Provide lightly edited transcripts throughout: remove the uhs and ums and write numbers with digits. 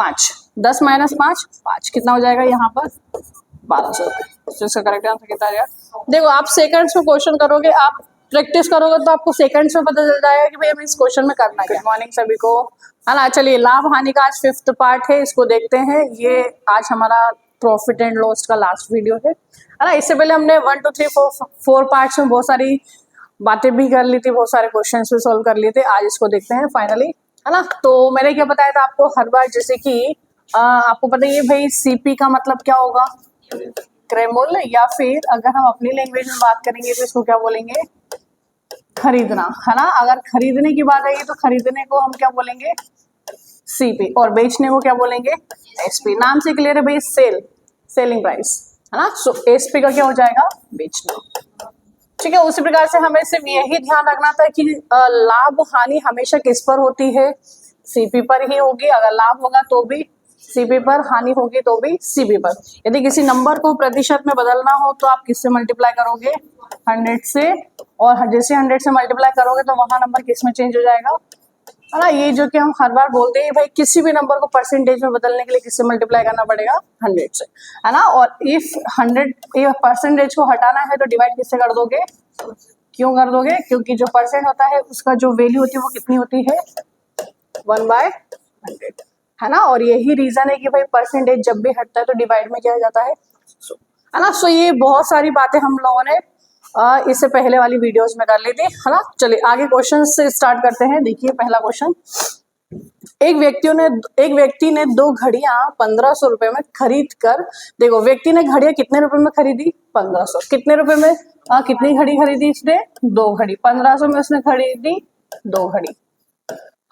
5, 10 minus 5, 5 कितना हो जाएगा यहाँ पर 1200 रुपये। तो इसका करेक्ट आंसर कितना आ जाएगा। देखो आप सेकंड्स में क्वेश्चन करोगे, आप प्रैक्टिस करोगे तो आपको सेकंड्स में पता चल जाएगा कि भाई हमें इस क्वेश्चन में करना क्या। मॉर्निंग सभी को, है ना। चलिए लाभ हानि का आज 5th पार्ट है, इसको देखते हैं। ये आज हमारा प्रॉफिट एंड लॉस का लास्ट वीडियो है ना। इससे पहले हमने 1 2 3 4 पार्ट्स में बहुत सारी बातें भी कर ली थी, बहुत सारे क्वेश्चन भी सोल्व कर लिए थे। आज इसको देखते हैं फाइनली, है ना। तो मैंने क्या बताया था आपको हर बार, जैसे कि आपको पता ही है भाई सीपी का मतलब क्या होगा, क्रय मूल्य, या फिर अगर हम अपनी लैंग्वेज में बात करेंगे तो इसको क्या बोलेंगे, खरीदना, है ना। अगर खरीदने की बात आएगी तो खरीदने को हम क्या बोलेंगे, सीपी, और बेचने को क्या बोलेंगे, एसपी। नाम से क्लियर है भाई, सेलिंग प्राइस, है ना। सो एसपी का क्या हो जाएगा, बेचना। ठीक है, उसी प्रकार से हमें सिर्फ यही ध्यान रखना था कि लाभ हानि हमेशा किस पर होती है, सीपी पर ही होगी। अगर लाभ होगा तो भी सीपी पर, हानि होगी तो भी सीपी पर। यदि किसी नंबर को प्रतिशत में बदलना हो तो आप किससे मल्टीप्लाई करोगे, 100 से, और जैसे 100 से मल्टीप्लाई करोगे तो वहां नंबर किस में चेंज हो जाएगा, है ना। ये जो कि हम हर बार बोलते हैं भाई, किसी भी नंबर को परसेंटेज में बदलने के लिए किससे मल्टीप्लाई करना पड़ेगा, 100 से, है ना। और इफ 100 परसेंटेज को हटाना है तो डिवाइड किससे कर दोगे, क्यों कर दोगे, क्योंकि जो परसेंट होता है उसका जो वैल्यू होती है वो कितनी होती है, 1/100, है ना। और यही रीजन है कि भाई परसेंटेज जब भी हटता है तो डिवाइड में क्या हो जाता है, है ना। सो ये बहुत सारी बातें हम लोगों ने इससे पहले वाली वीडियोस में कर ली थी, है ना। चलिए आगे क्वेश्चन से स्टार्ट करते हैं। देखिए पहला क्वेश्चन, एक व्यक्ति ने 2 घड़ियां 1500 रुपए में खरीद कर, देखो व्यक्ति ने घड़ियां कितने रुपए में खरीदी, 1500। कितने रुपए में, कितनी घड़ी खरीदी इसने, 2 घड़ी। 1500 में उसने खरीदी 2 घड़ी,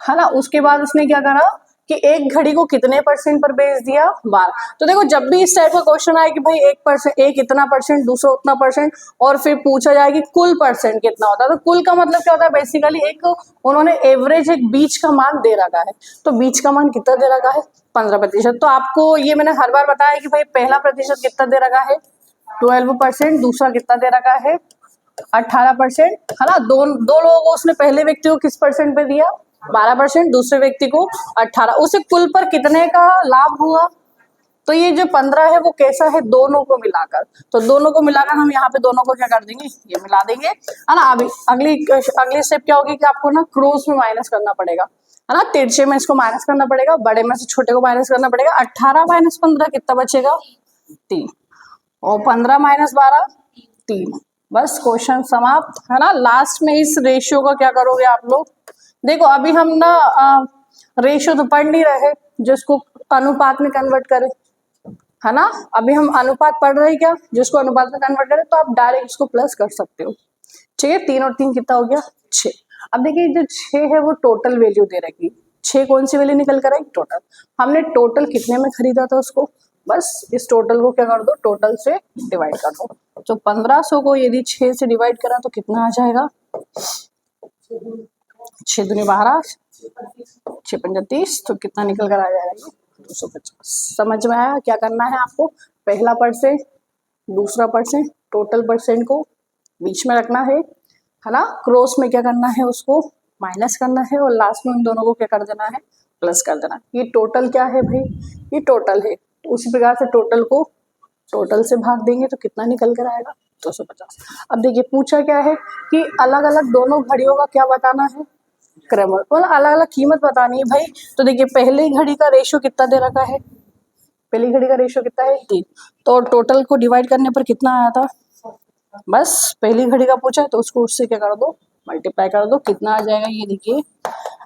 है ना। उसके बाद उसने क्या करा कि एक घड़ी को कितने परसेंट पर बेच दिया, 12। तो देखो जब भी इस टाइप का क्वेश्चन आए कि भाई 1%, एक इतना परसेंट, दूसरा उतना परसेंट, और फिर पूछा जाए कि कुल परसेंट कितना होता है, तो कुल का मतलब क्या होता है, बेसिकली एक उन्होंने एवरेज, एक बीच का मान दे रखा है। तो बीच का मान कितना दे रखा है, 15%। तो आपको ये मैंने हर बार बताया कि भाई पहला प्रतिशत कितना दे रखा है, 12%, दूसरा कितना दे रखा है, 18%, है ना। दो लोगों को उसने, पहले व्यक्ति को किस परसेंट पे दिया, 12%, दूसरे व्यक्ति को 18। उसे कुल पर कितने का लाभ हुआ, तो ये जो 15 है वो कैसा है, दोनों को मिलाकर। तो दोनों को मिलाकर हम यहाँ पे दोनों को क्या कर देंगे, ये मिला देंगे, है ना। अभी अगली स्टेप क्या होगी कि आपको ना क्रॉस में माइनस करना पड़ेगा, है ना। तिरछे में इसको माइनस करना पड़ेगा, बड़े में से छोटे को माइनस करना पड़ेगा। 18 माइनस 15 कितना बचेगा, 3, और 15 माइनस 12, 3। बस क्वेश्चन समाप्त, है ना। लास्ट में इस रेशियो का क्या करोगे आप लोग, देखो अभी हम ना रेशियो तो पढ़ नहीं रहे जिसको अनुपात में कन्वर्ट करें, है ना। अभी हम अनुपात पढ़ रहे हैं क्या, जिसको अनुपात में कन्वर्ट करें, तो आप डायरेक्ट इसको प्लस कर सकते हो। ठीक है, 3 और 3 कितना हो गया, 6। अब देखिए जो 6 है वो टोटल वैल्यू दे रखी, 6 कौन सी वैल्यू निकल कर आई, टोटल। हमने टोटल कितने में खरीदा था उसको, बस इस टोटल को क्या कर दो, टोटल से डिवाइड कर दो। तो 1500 को यदि 6 से डिवाइड करा तो कितना आ जाएगा, 6 दूनी 12, 6 पंजा 30, तो कितना निकल कर आ जाएगा, 250। समझ में आया क्या करना है आपको, पहला परसेंट, दूसरा परसेंट, टोटल परसेंट को बीच में रखना है ना। क्रॉस में क्या करना है, उसको माइनस करना है, और लास्ट में उन दोनों को क्या कर देना है, प्लस कर देना। ये टोटल क्या है भाई, ये टोटल है। तो उसी प्रकार से टोटल को टोटल से भाग देंगे तो कितना निकल कर आएगा, 250। अब देखिए पूछा क्या है कि अलग अलग दोनों घड़ियों का क्या बताना है, क्रय मूल्य, मतलब अलग अलग कीमत बतानी है भाई। तो देखिए पहली घड़ी का रेशियो कितना दे रखा है, पहली घड़ी का रेशियो कितना है, 3। तो टोटल को डिवाइड करने पर कितना आया था, बस पहली घड़ी का पूछा है तो उसको उससे क्या कर दो, मल्टीप्लाई कर दो, कितना आ जाएगा ये देखिए।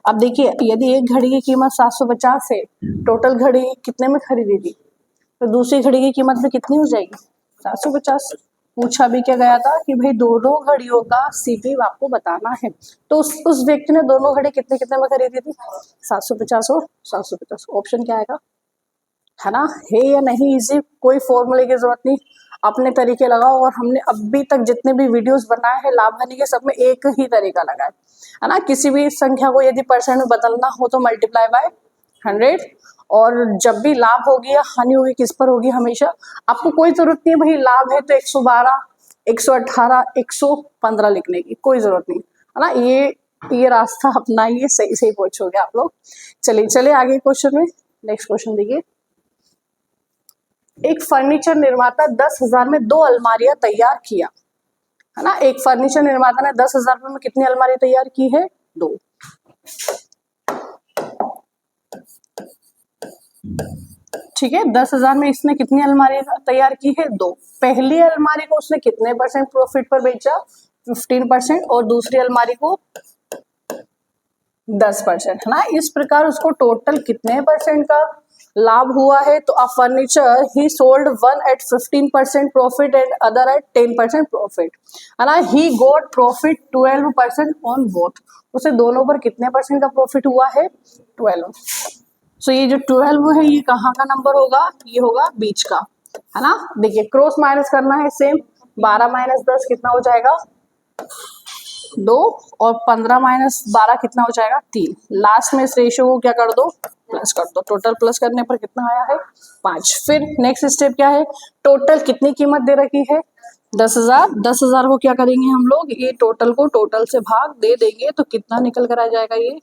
अब देखिए यदि एक घड़ी की कीमत 750 है, टोटल घड़ी कितने में खरीदी थी, तो दूसरी घड़ी की कीमत भी कितनी हो जाएगी, 750। पूछा भी क्या गया था कि भाई दोनों घड़ियों का सीपी आपको बताना है। तो उस व्यक्ति ने दोनों घड़ी कितने कितने में खरीदी थी, 750 और 750। ऑप्शन क्या आएगा, है ना। है या नहीं इजी, कोई फॉर्मूले की जरूरत नहीं, अपने तरीके लगाओ। और हमने अभी तक जितने भी वीडियोस बनाए हैं लाभ हानि के, सब में एक ही तरीका लगा है ना। किसी भी संख्या को यदि परसेंट में बदलना हो तो मल्टीप्लाई बाय 100, और जब भी लाभ होगी या हानि होगी किस पर होगी, हमेशा आपको कोई जरूरत नहीं है भाई लाभ है तो 112, 118, 115 लिखने की, कोई जरूरत नहीं, है ना। ये रास्ता अपनाइए, सही सही पहुंचोगे आप लोग। चलिए आगे क्वेश्चन में। नेक्स्ट क्वेश्चन देखिए, एक फर्नीचर निर्माता 10,000 में 2 अलमारियां तैयार किया, है ना। एक फर्नीचर निर्माता ने 10,000 में कितनी अलमारी तैयार की है? 2। ठीक है, 10,000 में इसने कितनी अलमारी तैयार की है? 2। पहली अलमारी को उसने कितने % प्रॉफिट पर बेचा? 15%। और दूसरी अलमारी को 10%, है ना। इस प्रकार उसको टोटल कितने % का लाभ हुआ है? तो a furniture he sold one at 15% profit and other at 10% profit, है ना। He got profit 12% on both. उसे दोनों पर कितने % का प्रॉफिट हुआ है? 12। सो ये जो 12 है ये कहाँ का नंबर होगा? ये होगा बीच का, है ना। देखिए क्रॉस माइनस करना है सेम, 12 - 10 कितना हो जाएगा? 2, और 15 - 12 कितना हो जाएगा? 3। लास्ट में इस रेशियो को क्या कर दो? प्लस कर दो। टोटल प्लस करने पर कितना आया है? 5। फिर नेक्स्ट स्टेप क्या है? टोटल कितनी कीमत दे रखी है? 10,000। 10,000 को क्या करेंगे हम लोग? ये टोटल को टोटल से भाग दे देंगे तो कितना निकल कर आ जाएगा? ये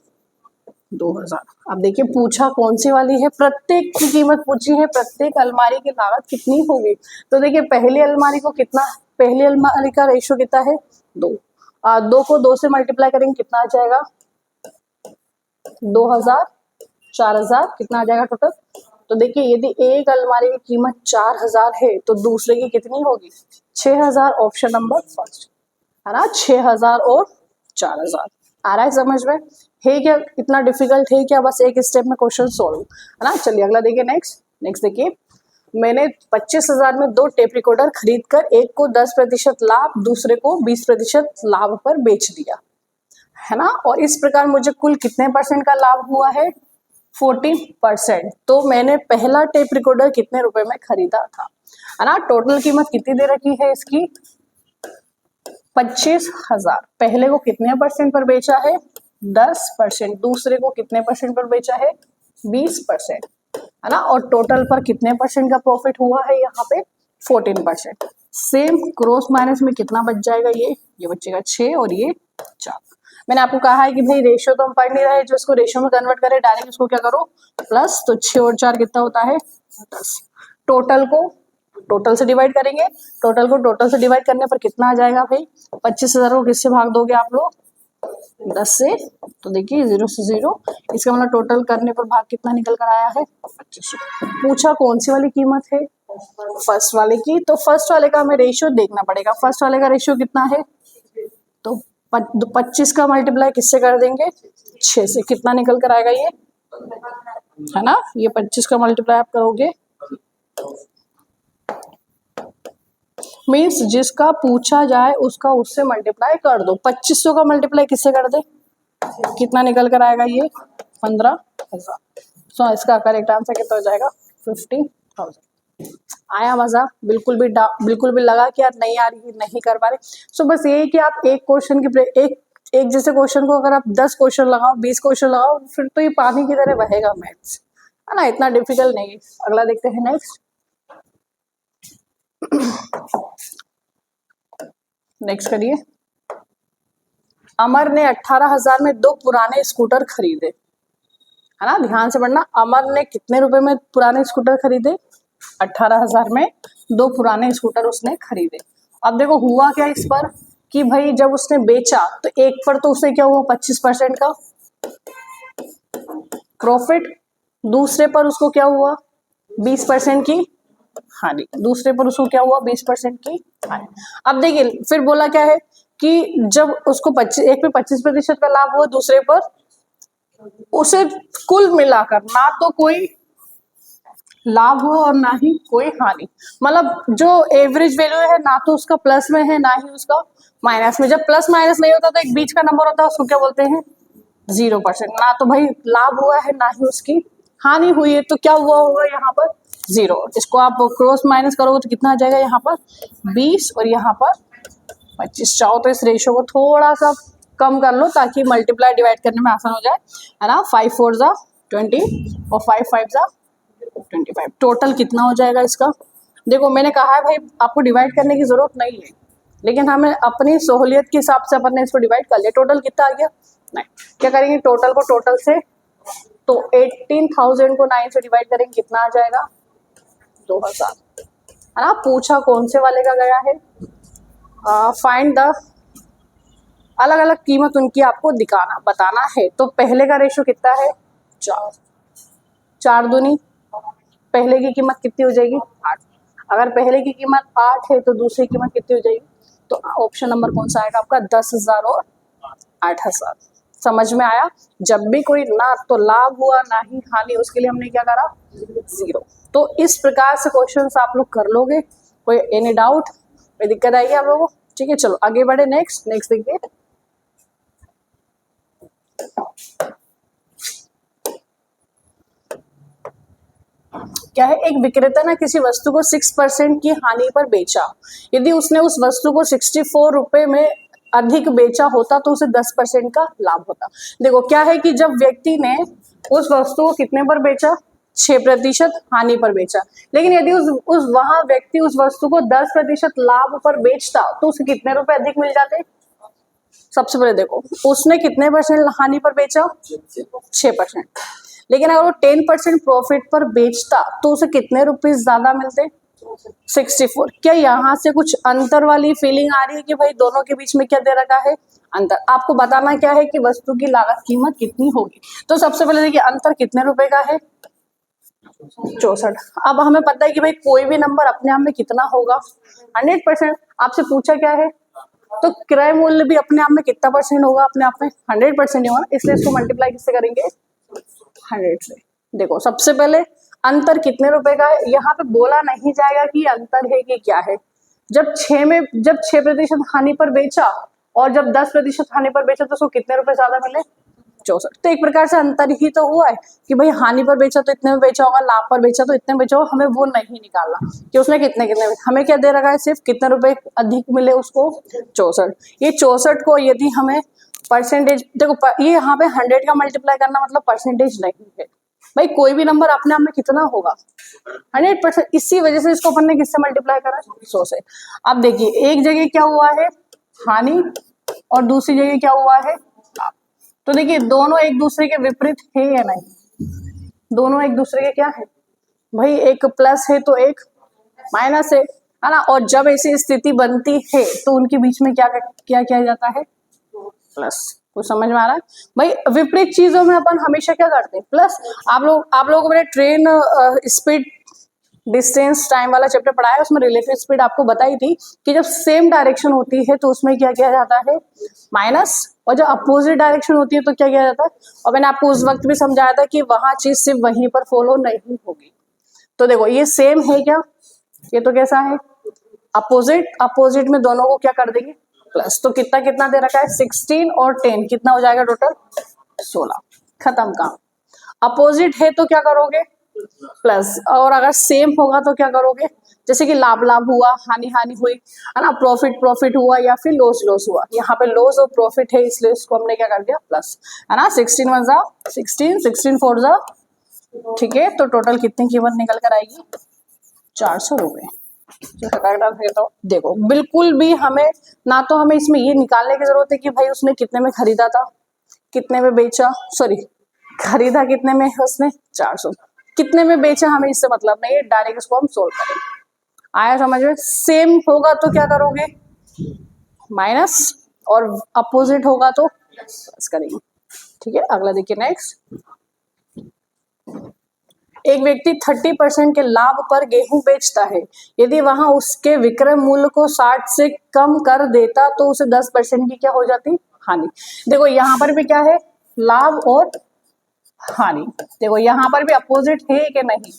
2,000। अब देखिए पूछा कौन सी वाली है? प्रत्येक की कीमत पूछी है, प्रत्येक अलमारी की लागत कितनी होगी। तो देखिए पहली अलमारी को कितना, पहली अलमारी का रेशियो कितना है? 2। 2 को 2 से मल्टीप्लाई करेंगे कितना आ जाएगा? 2,000, 4,000 कितना आ जाएगा टोटल? तो देखिए यदि एक अलमारी की कीमत 4,000 है तो दूसरे की कितनी होगी? 6,000। ऑप्शन नंबर फर्स्ट, है ना। 6,000 और 4,000। आ रहा है समझ में? है क्या इतना डिफिकल्ट है क्या? बस एक स्टेप में क्वेश्चन सॉल्व, है ना। चलिए अगला देखिए। नेक्स्ट देखिए, मैंने 25,000 में 2 टेप रिकॉर्डर खरीद कर एक को 10% लाभ, दूसरे को 20% लाभ पर बेच दिया, है ना। और इस प्रकार मुझे कुल कितने % का लाभ हुआ है? 14%। तो मैंने पहला टेप रिकॉर्डर कितने रुपए में खरीदा था, है ना। टोटल कीमत कितनी दे रखी है इसकी? 25,000। पहले को कितने % पर बेचा है? 10%। दूसरे को कितने % पर बेचा है? 20%, है ना। और टोटल पर कितने % का प्रॉफिट हुआ है यहाँ पे? 14%। सेम क्रॉस माइनस में कितना बच जाएगा? ये बचेगा 6 और ये 4। मैंने आपको कहा है कि भाई रेशियो तो हम पढ़ नहीं रहे, जो इसको रेशियो में कन्वर्ट करे डायरेक्ट उसको क्या करो? प्लस। तो 6 और 4 कितना होता है? 10। टोटल को टोटल से डिवाइड करेंगे, टोटल को टोटल से डिवाइड करने पर कितना आ जाएगा भाई? 25,000 को किससे भाग दोगे आप लोग? 10 से। तो देखिए 0 से 0, इसका मतलब टोटल करने पर भाग कितना निकल कर आया है? 25। पूछा कौन सी वाली कीमत है? फर्स्ट वाले की। तो फर्स्ट वाले का हमें रेशियो देखना पड़ेगा। फर्स्ट वाले का रेशियो कितना है? तो 25 का मल्टीप्लाई किससे कर देंगे? 6 से। कितना निकल कर आएगा ये, है ना। ये 25 का मल्टीप्लाई आप करोगे मीन्स जिसका पूछा जाए उसका उससे मल्टीप्लाई कर दो। 2500 का मल्टीप्लाई किससे कर दे? कितना निकल कर आएगा? ये 15,000। सो इसका करेक्ट आंसर कितना हो जाएगा? 15,000। आया मजा? बिल्कुल भी लगा कि यार नहीं आ रही, नहीं कर पा रहे? सो बस ये है कि आप एक क्वेश्चन की एक जैसे क्वेश्चन को अगर आप 10 क्वेश्चन लगाओ, 20 क्वेश्चन लगाओ, फिर तो ये पानी की तरह बहेगा मैथ्स, है ना। इतना डिफिकल्ट नहीं है। अगला देखते हैं नेक्स्ट करिए। अमर ने 18,000 में 2 पुराने स्कूटर खरीदे, है ना। ध्यान से पढ़ना। अमर ने कितने रुपए में पुराने स्कूटर खरीदे? 18,000 में 2 पुराने स्कूटर उसने खरीदे। अब देखो हुआ क्या इस पर कि भाई जब उसने बेचा तो एक पर तो उसे क्या हुआ? 25% का प्रॉफिट। दूसरे पर उसको क्या हुआ? 20% की हानि। दूसरे पर उसको क्या हुआ? 20% की हानि। अब देखिए फिर बोला क्या है कि जब उसको एक पे 25% का लाभ हुआ, दूसरे पर उसे कुल मिलाकर ना तो कोई लाभ हुआ और ना ही कोई हानि। मतलब जो एवरेज वैल्यू है ना तो उसका प्लस में है ना ही उसका माइनस में। जब प्लस माइनस नहीं होता तो एक बीच का नंबर होता है, उसको क्या बोलते हैं? 0%। ना तो भाई लाभ हुआ है ना ही उसकी हानि हुई है, तो क्या हुआ होगा यहाँ पर? 0। इसको आप क्रॉस माइनस करोगे तो कितना आ जाएगा यहाँ पर? 20 और यहाँ पर 25। चाहो तो इस रेशियो को थोड़ा सा कम कर लो ताकि मल्टीप्लाई डिवाइड करने में आसान हो जाए, है ना। 5 4 जा 20 और 5 5 जा 25। टोटल कितना हो जाएगा इसका? देखो मैंने कहा है भाई आपको डिवाइड करने की जरूरत नहीं है, लेकिन हमें अपनी सहूलियत के हिसाब से अपन ने इसको डिवाइड कर लिया। टोटल कितना आ गया? नहीं। क्या करेंगे? टोटल को तो 18,000 को 9 से डिवाइड करेंगे कितना आ जाएगा 2000, है ना। पूछा कौन से वाले का गया है, फाइंड द, अलग अलग कीमत उनकी आपको दिखाना बताना है। तो पहले का रेशो कितना है 4, 4 दूनी पहले की कीमत कितनी हो जाएगी 8। अगर पहले की कीमत 8 है तो दूसरी कीमत कितनी हो जाएगी, तो ऑप्शन नंबर कौन सा आएगा आपका 10,000 और 8,000। समझ में आया। जब भी कोई ना तो लाभ हुआ ना ही हानि, उसके लिए हमने क्या करा 0। तो इस प्रकार से क्वेश्चंस आप लोग कर लोगे। कोई एनी डाउट, कोई दिक्कत आएगी आप लोगों को? ठीक है, चलो आगे बढ़े। नेक्स्ट देखिए, क्या है, एक विक्रेता ने किसी वस्तु को 6% की हानि पर बेचा। यदि उसने उस वस्तु को 64 रुपए में अधिक बेचा होता तो उसे 10% का लाभ होता। देखो क्या है कि जब व्यक्ति ने उस वस्तु को कितने पर बेचा 6% हानि पर बेचा, लेकिन यदि उस वहां व्यक्ति उस वस्तु को 10% लाभ पर बेचता तो उसे कितने रुपए अधिक मिल जाते। सबसे पहले देखो उसने कितने परसेंट हानि पर बेचा 6%, लेकिन अगर वो 10% प्रॉफिट पर बेचता तो उसे कितने रुपीस ज्यादा मिलते 64। क्या यहाँ से कुछ अंतर वाली फीलिंग आ रही है कि भाई दोनों के बीच में क्या दे रखा है अंतर। आपको बताना क्या है कि वस्तु की लागत कीमत कितनी होगी। तो सबसे पहले देखिए अंतर कितने रुपए का है 64। अब हमें पता है कि भाई कोई भी नंबर अपने आप में कितना होगा 100%। आपसे पूछा क्या है, तो क्रय मूल्य भी अपने आप में कितना परसेंट होगा, अपने आप में 100% होगा, इसलिए इसको मल्टीप्लाई किससे करेंगे 100 से। देखो सबसे पहले अंतर कितने रुपए का है, यहाँ पे बोला नहीं जाएगा कि अंतर है कि क्या है। जब 6% हानि पर बेचा और जब 10% हानि पर बेचा तो उसको कितने रुपए ज्यादा मिले 64। तो एक प्रकार से अंतर ही तो हुआ है कि भाई हानि पर बेचा तो इतने में बेचा होगा, लाभ पर बेचा तो इतने में बेचा होगा। हमें वो नहीं निकालना कि उसने कितने हमें क्या दे रखा है, सिर्फ कितने रुपए अधिक मिले उसको 64। ये 64 को यदि हमें परसेंटेज, देखो ये यहाँ पे 100 का मल्टीप्लाई करना मतलब परसेंटेज नहीं है भाई, कोई भी नंबर अपने आप में कितना होगा 100%। इसी वजह से इसको अपन ने किससे मल्टीप्लाई करा 100 से। अब देखिए एक जगह क्या हुआ है हानि और दूसरी जगह क्या हुआ है लाभ। तो देखिए दोनों एक दूसरे के विपरीत है या नहीं, दोनों एक दूसरे के क्या है भाई, एक प्लस है तो एक माइनस है ना। और जब ऐसी स्थिति बनती है तो उनके बीच में क्या क्या किया जाता है प्लस। कुछ समझ में आ रहा है भाई। विपरीत चीजों में अपन हमेशा क्या करते हैं प्लस। आप लोगों को मैंने ट्रेन स्पीड डिस्टेंस टाइम वाला चैप्टर पढ़ाया है, उसमें रिलेटिव स्पीड आपको बताई थी कि जब सेम डायरेक्शन होती है तो उसमें क्या किया जाता है माइनस, और जब अपोजिट डायरेक्शन होती है तो क्या किया जाता है। और मैंने आपको उस वक्त भी समझाया था कि वहां चीज सिर्फ वहीं पर फॉलो नहीं होगी। तो देखो ये सेम है क्या, ये तो कैसा है अपोजिट में दोनों को क्या कर देंगे प्लस। तो कितना कितना दे रखा है 16 और 10 कितना हो जाएगा टोटल 16। खत्म काम। अपोजिट है तो क्या करोगे प्लस, और अगर सेम होगा तो क्या करोगे, जैसे कि लाभ लाभ हुआ हानि हानि हुई है ना, प्रॉफिट प्रॉफिट हुआ या फिर लॉस लॉस हुआ। यहाँ पे लॉस और प्रॉफिट है इसलिए इसको हमने क्या कर दिया प्लस, है ना। 16 1 जा 16 4 जा, ठीक है। तो टोटल कितनी कीमत निकल कर आएगी 400 रुपए। तो देखो बिल्कुल भी हमें ना तो हमें इसमें ये निकालने की जरूरत है कि भाई उसने कितने में खरीदा था कितने में बेचा, सॉरी खरीदा कितने में उसने 400, कितने में बेचा हमें इससे मतलब नहीं है, डायरेक्ट इसको हम सोल्व करेंगे। आया समझ में। सेम होगा तो क्या करोगे माइनस, और अपोजिट होगा तो प्लस करेंगे, ठीक है। अगला देखिए नेक्स्ट। एक व्यक्ति 30% के लाभ पर गेहूं बेचता है। यदि वहां उसके विक्रय मूल्य को 60 से कम कर देता तो उसे 10% की क्या हो जाती हानि। देखो यहाँ पर भी क्या है लाभ और हानि। देखो यहाँ पर भी अपोजिट है कि नहीं,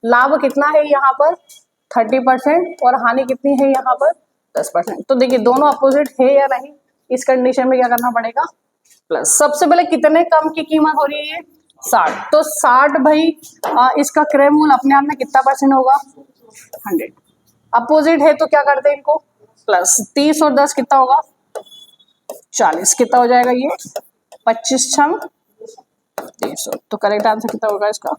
लाभ कितना है यहाँ पर 30% और हानि कितनी है यहाँ पर 10%। तो देखिए दोनों अपोजिट है या नहीं, इस कंडीशन में क्या करना पड़ेगा प्लस। सबसे पहले कितने कम की कीमत हो रही है 60, तो 60 भाई इसका क्रय मूल्य अपने आप में कितना परसेंट होगा 100। अपोजिट है तो क्या करते हैं इनको प्लस, 30 और 10 कितना होगा 40, कितना हो जाएगा ये 25 छंग 300। तो करेक्ट आंसर कितना होगा इसका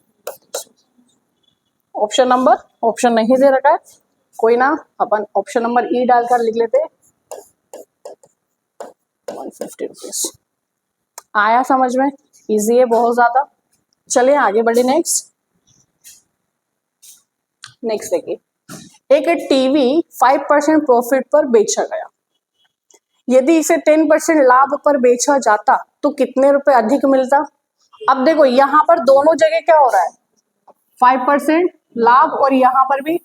ऑप्शन नहीं दे रखा है कोई ना, अपन ऑप्शन नंबर ई डालकर लिख लेते 150 रुपीज। आया समझ में, इजी है बहुत ज्यादा। चलिए आगे बढ़े। नेक्स्ट देखिए, एक टीवी 5% प्रॉफिट पर बेचा गया। यदि इसे 10% लाभ पर बेचा जाता तो कितने रुपए अधिक मिलता। अब देखो यहाँ पर दोनों जगह क्या हो रहा है, 5% लाभ, और यहाँ पर भी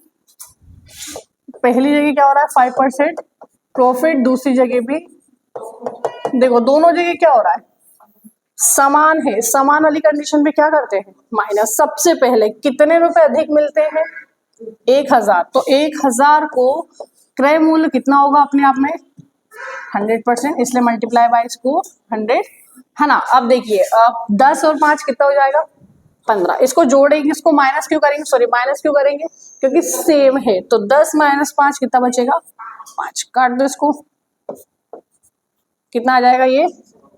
पहली जगह क्या हो रहा है 5% प्रॉफिट, दूसरी जगह भी देखो दोनों जगह क्या हो रहा है, समान है। समान वाली कंडीशन पे क्या करते हैं, माइनस। सबसे पहले कितने रुपए अधिक मिलते हैं, 1000। तो 1000 को क्रय मूल्य कितना होगा अपने आप में 100%, इसलिए मल्टीप्लाई बाय इसको 100, है ना। अब देखिए 10 और 5 कितना हो जाएगा 15। इसको जोड़ेंगे, इसको माइनस क्यों करेंगे, सॉरी माइनस क्यों करेंगे, क्योंकि सेम है। तो 10 - 5 कितना बचेगा 5। काट दो इसको, कितना आ जाएगा ये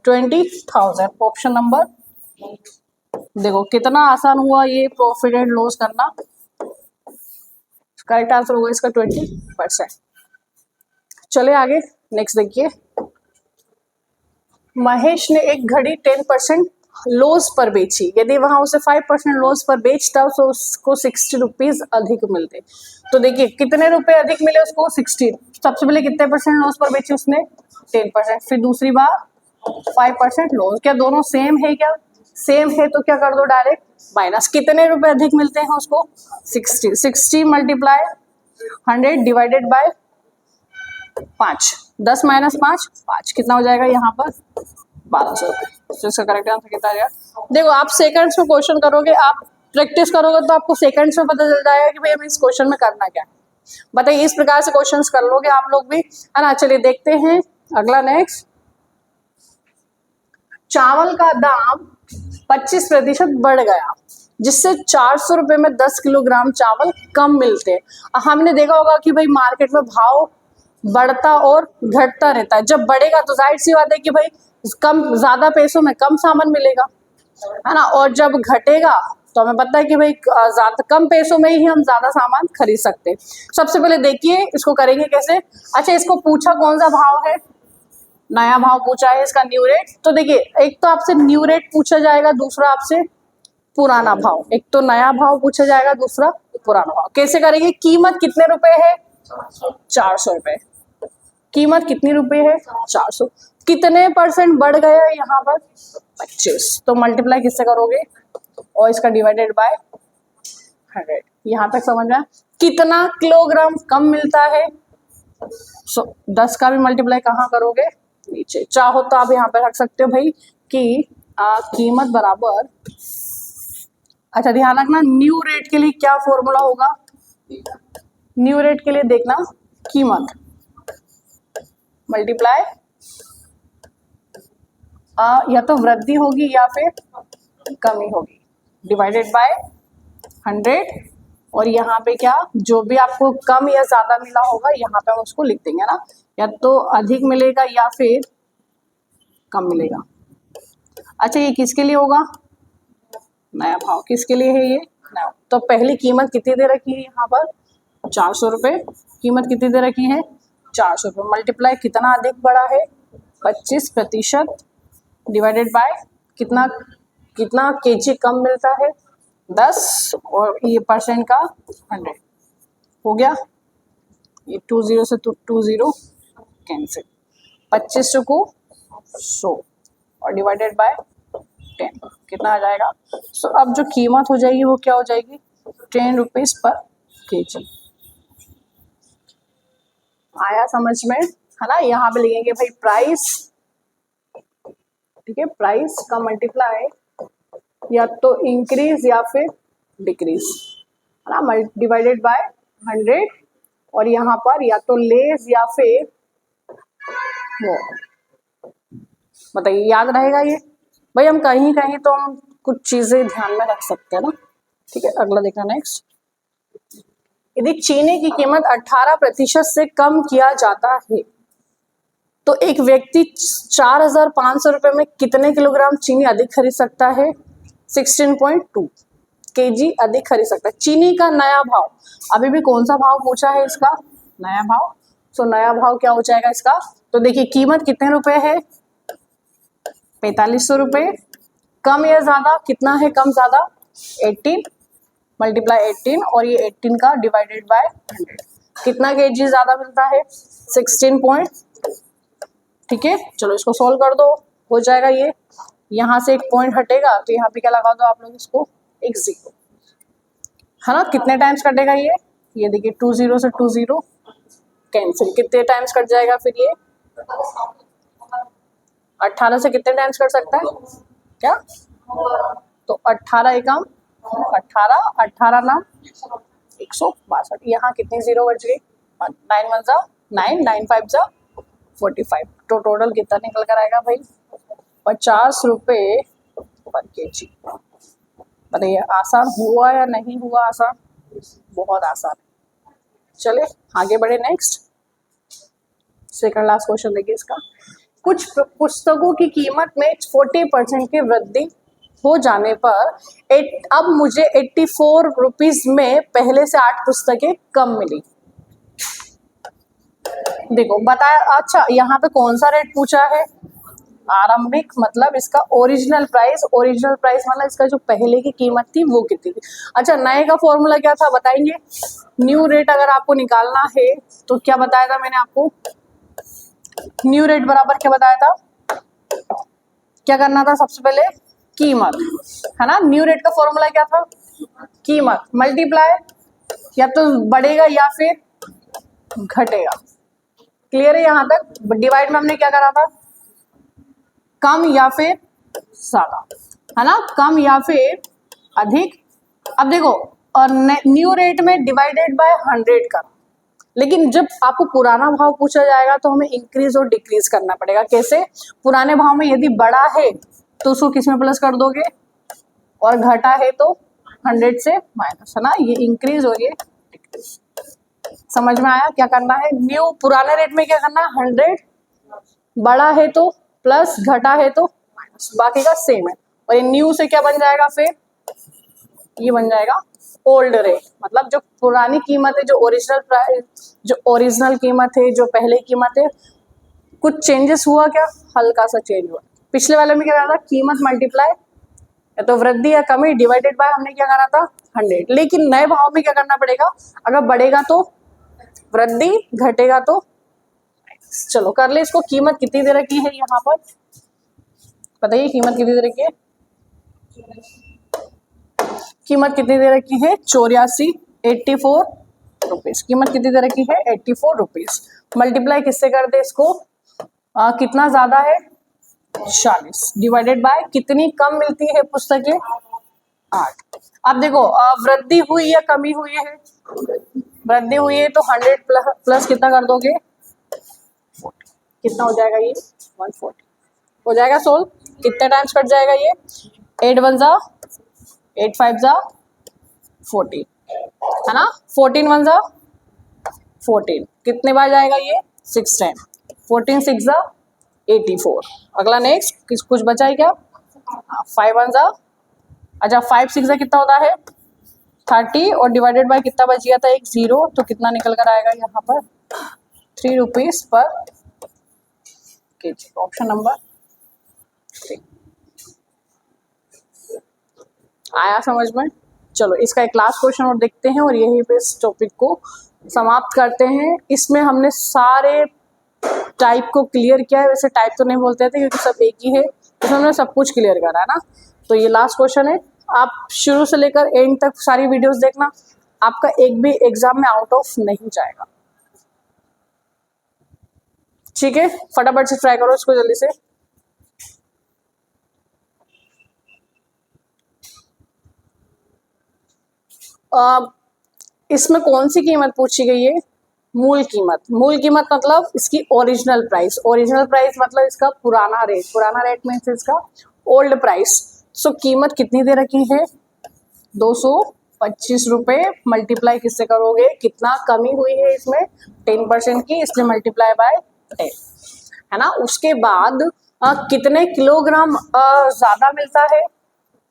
20,000। ऑप्शन नंबर, देखो कितना आसान हुआ ये प्रॉफिट एंड लॉस करना। करेक्ट आंसर होगा इसका 20%। चले आगे। नेक्स्ट देखिए, महेश ने एक घड़ी 10% लॉस पर बेची। यदि वहां उसे 5% लॉस पर बेचता तो उसको 60 रुपीज अधिक मिलते। तो देखिए कितने रुपए अधिक मिले उसको 60। सबसे पहले कितने % लॉस पर बेची उसने 10%, फिर दूसरी बार 5% लॉस। क्या दोनों सेम है, क्या सेम है तो क्या कर दो डायरेक्ट माइनस। कितने रुपए अधिक मिलते हैं उसको 60। 60 मल्टीप्लाई 100 डिवाइडेड बाय 5। 10 - 5 5 कितना हो जाएगा यहाँ पर 1200 रुपये। तो इसका करेक्ट आंसर कितना आ जाएगा। देखो आप सेकंड्स में क्वेश्चन करोगे, आप प्रैक्टिस करोगे तो आपको सेकंड्स में पता चल जाएगा कि भाई हमें इस क्वेश्चन में करना क्या है। बताइए इस प्रकार से क्वेश्चंस कर लोगे आप लोग भी, है ना। चलिए देखते हैं अगला। नेक्स्ट, चावल का दाम 25% बढ़ गया, जिससे 400 रुपए में 10 किलोग्राम चावल कम मिलते हैं। हमने देखा होगा कि भाई मार्केट में भाव बढ़ता और घटता रहता है। जब बढ़ेगा तो जाहिर सी बात है कि भाई कम, ज्यादा पैसों में कम सामान मिलेगा, है ना। और जब घटेगा तो हमें पता है कि भाई ज्यादा कम पैसों में ही हम ज्यादा सामान खरीद सकते हैं। सबसे पहले देखिए इसको करेंगे कैसे। अच्छा, इसको पूछा कौन सा भाव है, नया भाव पूछा है, इसका न्यू रेट। तो देखिए एक तो आपसे न्यू रेट पूछा जाएगा, दूसरा आपसे पुराना भाव। एक तो नया भाव पूछा जाएगा, दूसरा पुराना भाव। कैसे करेंगे, कीमत कितने रुपए है 400 रुपए। कीमत कितनी रुपए है 400। कितने % बढ़ गया है यहाँ पर 25। तो मल्टीप्लाई किससे करोगे और इसका डिवाइडेड बाय 100। यहाँ तक समझ में। कितना किलोग्राम कम मिलता है, 10 का भी मल्टीप्लाई कहाँ करोगे नीचे। चाहो तो आप यहाँ पे रख सकते हो भाई कि कीमत बराबर, अच्छा ध्यान रखना न्यू रेट के लिए क्या फॉर्मूला होगा। न्यू रेट के लिए देखना कीमत मल्टीप्लाई या तो वृद्धि होगी या फिर कमी होगी, डिवाइडेड बाय 100। और यहाँ पे क्या, जो भी आपको कम या ज्यादा मिला होगा यहाँ पे हम उसको लिख देंगे ना, या तो अधिक मिलेगा या फिर कम मिलेगा। अच्छा ये किसके लिए होगा, नया भाव। किसके लिए है ये नया। तो पहली कीमत कितनी दे रखी है यहाँ पर 400 रुपये। कीमत कितनी दे रखी है 400 रुपये। मल्टीप्लाई कितना अधिक बढ़ा है 25% डिवाइडेड बाय कितना, कितना केजी कम मिलता है 10, और ये % का 100 हो गया। ये 20 से 20 कैंसिल, 25 को 100 और डिवाइडेड बाय 10 कितना आ जाएगा। सो अब जो कीमत हो जाएगी वो क्या हो जाएगी 10 रुपीज पर केजी। आया समझ में, है ना। यहाँ पे लिखेंगे भाई प्राइस, ठीक है, प्राइस का मल्टीप्लाई या तो इंक्रीज या फिर डिक्रीज, है ना, डिवाइडेड बाय 100। और यहाँ पर या तो लेस या फिर वो, बताइए याद रहेगा ये भाई। हम कहीं कहीं तो हम कुछ चीजें ध्यान में रख सकते हैं ना। ठीक है, अगला देखना नेक्स्ट। यदि चीनी की कीमत 18% से कम किया जाता है तो एक व्यक्ति 4,500 रुपए में कितने किलोग्राम चीनी अधिक खरीद सकता है 16.2 केजी अधिक खरीद सकता है। चीनी का नया भाव, अभी भी कौन सा भाव पूछा है इसका, नया भाव। तो नया भाव क्या हो जाएगा इसका, तो देखिए कीमत कितने रुपए है 4500 रुपये कम या ज्यादा, कितना है कम ज्यादा, 18 मल्टीप्लाई 18 और ये 18 का डिवाइडेड बाय 100, कितना kg ज्यादा मिलता है, 16 पॉइंट। ठीक है, चलो इसको सोल्व कर दो, हो जाएगा ये, यहाँ से एक पॉइंट हटेगा तो यहाँ पे क्या लगा दो आप लोग इसको, एक 0, है ना। कितने टाइम्स कटेगा ये देखिए 2 0 से 2 0 कैंसिल, कितने टाइम्स कट जाएगा फिर ये, 18 से कितने टाइम्स कट सकता है क्या, तो 18 एकम 18, 18 ना 162, यहाँ कितनी 0 बच गई, 9 1 जा 9, 9 5 जा 45, तो टोटल कितना निकल कर आएगा भाई, 50 रुपये पर kg। बताइए आसान हुआ या नहीं हुआ आसान, बहुत आसान। चले आगे बढ़े, नेक्स्ट सेकंड लास्ट क्वेश्चन देखिए इसका। कुछ पुस्तकों की कीमत में 40% की वृद्धि हो जाने पर अब मुझे 84 रुपीज में पहले से 8 पुस्तकें कम मिली। देखो बताया, अच्छा यहाँ पे कौन सा रेट पूछा है, आरंभिक मतलब इसका ओरिजिनल प्राइस, ओरिजिनल प्राइस मतलब इसका जो पहले की कीमत थी वो कितनी थी। अच्छा नए का फॉर्मूला क्या था बताएंगे, न्यू रेट अगर आपको निकालना है तो क्या बताया था मैंने आपको, न्यू रेट बराबर क्या बताया था, क्या करना था सबसे पहले, कीमत, है ना। न्यू रेट का फॉर्मूला क्या था, कीमत मल्टीप्लाई, या तो बढ़ेगा या फिर घटेगा, क्लियर है यहाँ तक। डिवाइड में हमने क्या करा था, कम या फिर ज्यादा, है ना, कम या फिर अधिक। अब देखो और न्यू रेट में डिवाइडेड बाय 100 का, लेकिन जब आपको पुराना भाव पूछा जाएगा तो हमें इंक्रीज और डिक्रीज करना पड़ेगा। कैसे, पुराने भाव में यदि बड़ा है तो उसको किस में प्लस कर दोगे, और घटा है तो 100 से माइनस, है ना, ये इंक्रीज और ये डिक्रीज। समझ में आया क्या करना है, न्यू पुराने रेट में क्या करना है 100, बड़ा है तो प्लस, घटा है तो माइनस, बाकी का सेम है। और ये न्यू से क्या बन जाएगा फिर, ये बन जाएगा ओल्ड रेट, मतलब जो पुरानी कीमत है, जो ओरिजिनल प्राइस, जो ओरिजिनल कीमत है, जो पहले कीमत है, कुछ चेंजेस हुआ क्या, हल्का सा चेंज हुआ। पिछले वाले में क्या करा था, कीमत मल्टीप्लाई या तो वृद्धि या कमी डिवाइडेड बाय हमने क्या करा था 100, लेकिन नए भाव में क्या करना पड़ेगा, अगर बढ़ेगा तो वृद्धि, घटेगा तो। चलो कर ले इसको, कीमत कितनी दे रखी है यहाँ पर बताइए, कीमत कितनी दे रखी है, कीमत कितनी दे रखी है 84, 84 रुपीज, कीमत कितनी दे रखी है 84 रुपीज। मल्टीप्लाई किससे कर दे इसको, कितना ज्यादा है 40, डिवाइडेड बाय कितनी कम मिलती है पुस्तकें 8। अब देखो वृद्धि हुई या कमी हुई है, वृद्धि हुई है तो 100 प्लस कितना कर दोगे, कितना हो जाएगा ये 140, हो जाएगा सोल्व। कितने टाइम्स कट जाएगा ये, 8 1 जा 8 5 जा 40, है ना, 14 1 जा 14, कितने बार जाएगा ये 6 टाइम, 14 6 जा 84। अगला नेक्स्ट कुछ बचा है क्या, 5 1 जा, अच्छा 5 6 जा कितना होता है 30, और डिवाइडेड बाय कितना बच गया था एक 0, तो कितना निकल कर आएगा यहाँ पर 3 rupees per KG, option number 3 आया समझ में। चलो इसका एक लास्ट क्वेश्चन और देखते हैं और यहीं पे इस टॉपिक को समाप्त करते हैं। इसमें हमने सारे टाइप को क्लियर किया है, वैसे टाइप तो नहीं बोलते थे क्योंकि सब एक ही है, इसमें हमने सब कुछ क्लियर करा है ना। तो ये लास्ट क्वेश्चन है, आप शुरू से लेकर एंड तक सारी वीडियोस देखना, आपका एक भी एग्जाम में आउट ऑफ नहीं जाएगा, ठीक है। फटाफट से ट्राई करो इसको जल्दी से। इसमें कौन सी कीमत पूछी गई है, मूल कीमत। मूल कीमत मतलब इसकी ओरिजिनल प्राइस, ओरिजिनल प्राइस मतलब इसका पुराना रेट, पुराना रेट मीन्स इसका ओल्ड प्राइस। सो कीमत कितनी दे रखी है 225 रुपये, मल्टीप्लाई किससे करोगे, कितना कमी हुई है इसमें 10% की, इसलिए मल्टीप्लाई बाय 10, है ना। उसके बाद कितने किलोग्राम ज्यादा मिलता है,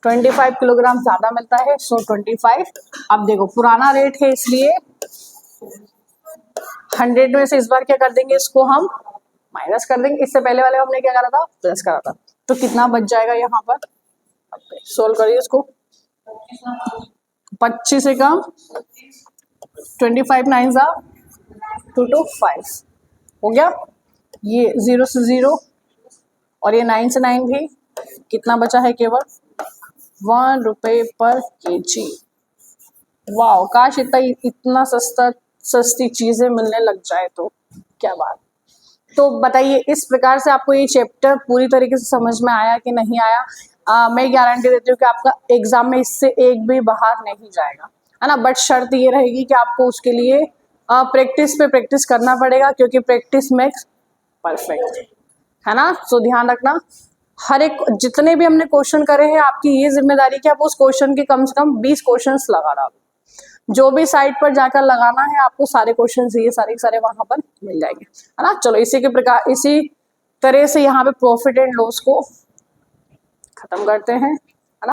25 किलोग्राम ज्यादा मिलता है, सो 25। अब देखो पुराना रेट है इसलिए 100 में से इस बार क्या कर देंगे, इसको हम माइनस कर देंगे, इससे पहले वाले हमने क्या करा था प्लस करा था, तो कितना बच जाएगा यहाँ पर सोल्व करिए इसको। 25 से कम 25 9 2 2 5 हो गया। ये 0 से 0 और ये 9 से 9 भी। कितना बचा है? केवल 1 रुपये पर kg। वाह, काश इतना सस्ती चीजें मिलने लग जाए तो क्या बात। तो बताइए इस प्रकार से आपको ये चैप्टर पूरी तरीके से समझ में आया कि नहीं आया? मैं गारंटी देती हूँ कि आपका एग्जाम में इससे एक भी बाहर नहीं जाएगा, है ना। बट शर्त ये रहेगी कि आपको उसके लिए प्रैक्टिस पे प्रैक्टिस करना पड़ेगा, क्योंकि प्रैक्टिस मेक्स परफेक्ट, है ना। सो ध्यान रखना, हर एक जितने भी हमने क्वेश्चन करे हैं, आपकी ये जिम्मेदारी कि आप उस क्वेश्चन के कम से कम 20 क्वेश्चन लगा डालो। जो भी साइट पर जाकर लगाना है आपको, सारे क्वेश्चन ये सारे वहां पर मिल जाएंगे, है ना। चलो इसी तरह से यहाँ पे प्रॉफिट एंड लॉस को खत्म करते हैं।